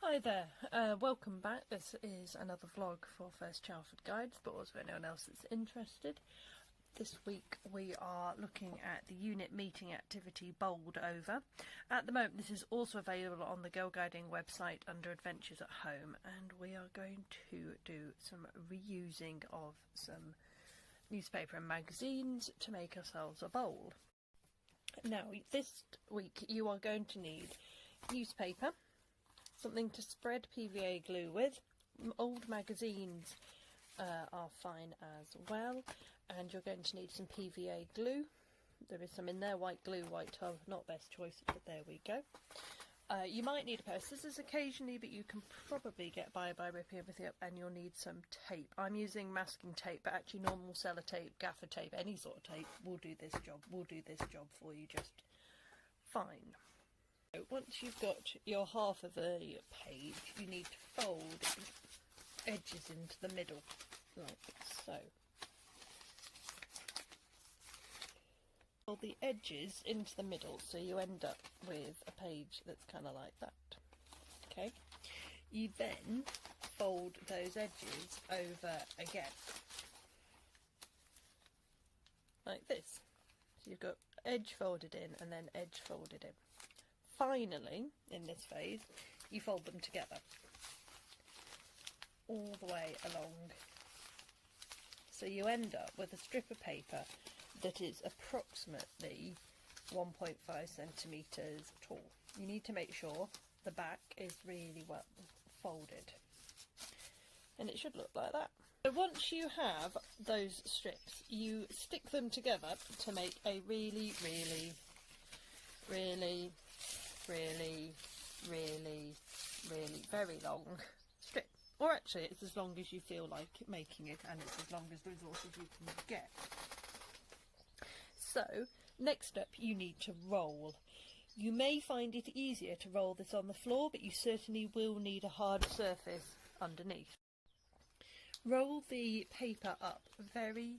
Hi there, welcome back. This is another vlog for First Chalford Guides, but also anyone else that's interested. This week we are looking at the unit meeting activity bowled over. At the moment this is also available on the Girl Guiding website under Adventures at Home, and we are going to do some reusing of some newspaper and magazines to make ourselves a bowl. Now this week you are going to need newspaper, something to spread PVA glue with. Old magazines are fine as well, and you're going to need some PVA glue. There is some in there, white glue, white tub, not best choice, but there we go. You might need a pair of scissors occasionally, but you can probably get by ripping everything up, and you'll need some tape. I'm using masking tape, but actually normal sellotape, gaffer tape, any sort of tape will do this job for you just fine. Once you've got your half of the page, you need to fold the edges into the middle, like so. Fold the edges into the middle, so you end up with a page that's kind of like that. Okay. You then fold those edges over again, like this. So you've got edge folded in and then edge folded in. Finally, in this phase, you fold them together all the way along, so you end up with a strip of paper that is approximately 1.5 centimetres tall. You need to make sure the back is really well folded, and it should look like that. So once you have those strips, you stick them together to make a really very long strip, or actually it's as long as you feel like making it, and it's as long as the resources you can get. So next up, you need to roll. You may find it easier to roll this on the floor, but you certainly will need a hard surface underneath. Roll the paper up very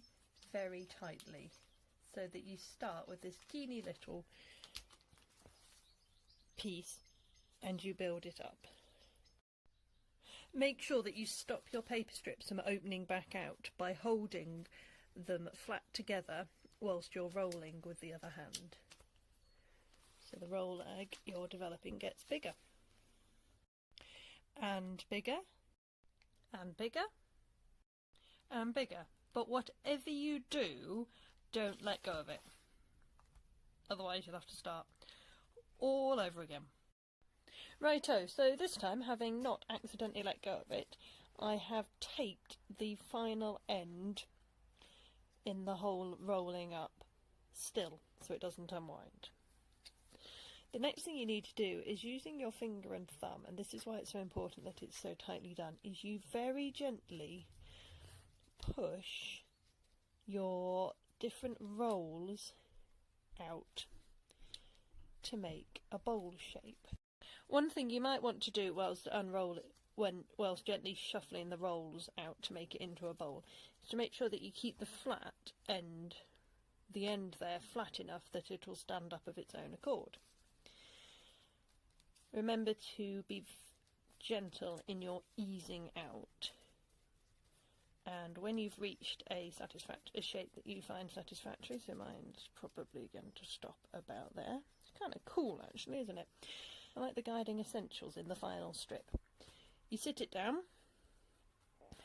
tightly, so that you start with this teeny little piece and you build it up. Make sure that you stop your paper strips from opening back out by holding them flat together whilst you're rolling with the other hand. So the roll egg you're developing gets bigger and bigger and bigger and bigger. But whatever you do, don't let go of it. Otherwise you'll have to start all over again. Righto, so this time, having not accidentally let go of it, I have taped the final end in the whole rolling up still, so it doesn't unwind. The next thing you need to do is, using your finger and thumb, and this is why it's so important that it's so tightly done, is you very gently push your different rolls out to make a bowl shape. One thing you might want to do whilst unroll it, whilst gently shuffling the rolls out to make it into a bowl, is to make sure that you keep the end there flat enough that it will stand up of its own accord. Remember to be gentle in your easing out, and when you've reached a shape that you find satisfactory, so mine's probably going to stop about there. It's kind of cool actually, isn't it? I like the guiding essentials in the final strip. You sit it down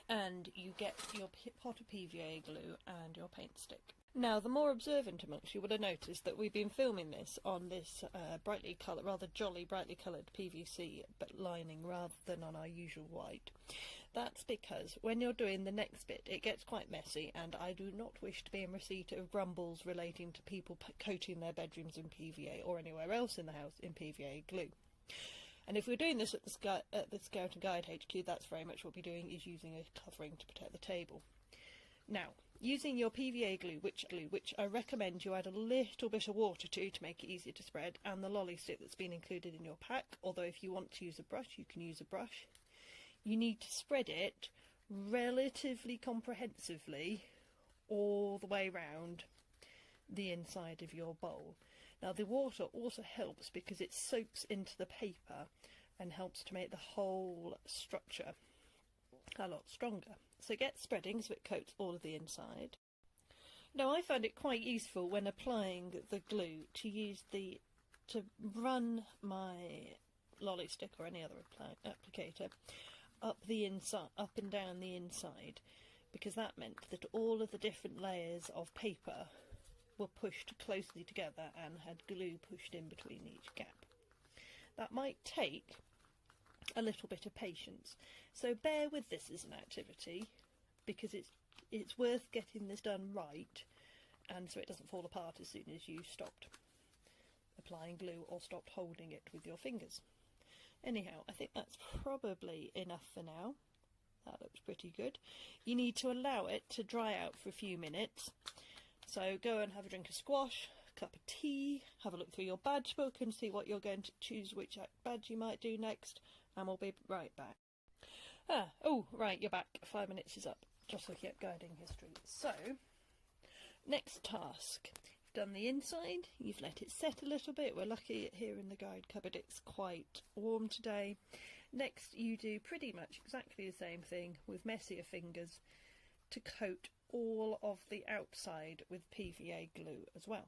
and you get your pot of PVA glue and your paint stick. Now, the more observant amongst you would have noticed that we've been filming this on this rather jolly brightly coloured PVC lining rather than on our usual white. That's because when you're doing the next bit, it gets quite messy, and I do not wish to be in receipt of grumbles relating to people coating their bedrooms in PVA or anywhere else in the house in PVA glue. And if we're doing this at the Scout and Guide HQ, that's very much what we're doing, is using a covering to protect the table. Now, using your PVA glue, which I recommend you add a little bit of water to make it easier to spread, and the lolly stick that's been included in your pack, although if you want to use a brush, you can use a brush. You need to spread it relatively comprehensively all the way round the inside of your bowl. Now the water also helps because it soaks into the paper and helps to make the whole structure a lot stronger. So get spreading so it coats all of the inside. Now I find it quite useful when applying the glue to run my lolly stick or any other applicator up and down the inside, because that meant that all of the different layers of paper were pushed closely together and had glue pushed in between each gap. That might take a little bit of patience, so bear with this as an activity, because it's worth getting this done right, and so it doesn't fall apart as soon as you stopped applying glue or stopped holding it with your fingers. Anyhow, I think that's probably enough for now. That looks pretty good. You need to allow it to dry out for a few minutes. So go and have a drink of squash, a cup of tea, have a look through your badge book and see what you're going to choose, which badge you might do next, and we'll be right back. Oh, right, you're back. 5 minutes is up. Just looking at guiding history. So, next task. You've done the inside, you've let it set a little bit. We're lucky here in the guide cupboard it's quite warm today. Next you do pretty much exactly the same thing with messier fingers to coat all of the outside with PVA glue as well.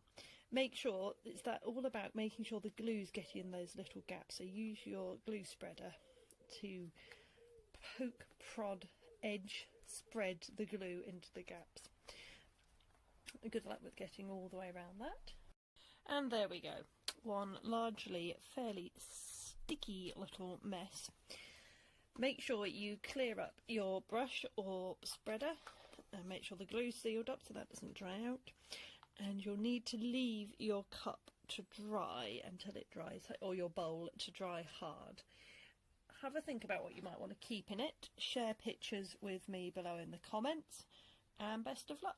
Make sure it's all about making sure the glue's getting in those little gaps, so use your glue spreader to poke, prod, edge, spread the glue into the gaps. Good luck with getting all the way around that. And there we go, one largely fairly sticky little mess. Make sure you clear up your brush or spreader and make sure the glue's sealed up so that doesn't dry out, and you'll need to leave your cup to dry until it dries, or your bowl to dry hard. Have a think about what you might want to keep in it, share pictures with me below in the comments, and best of luck.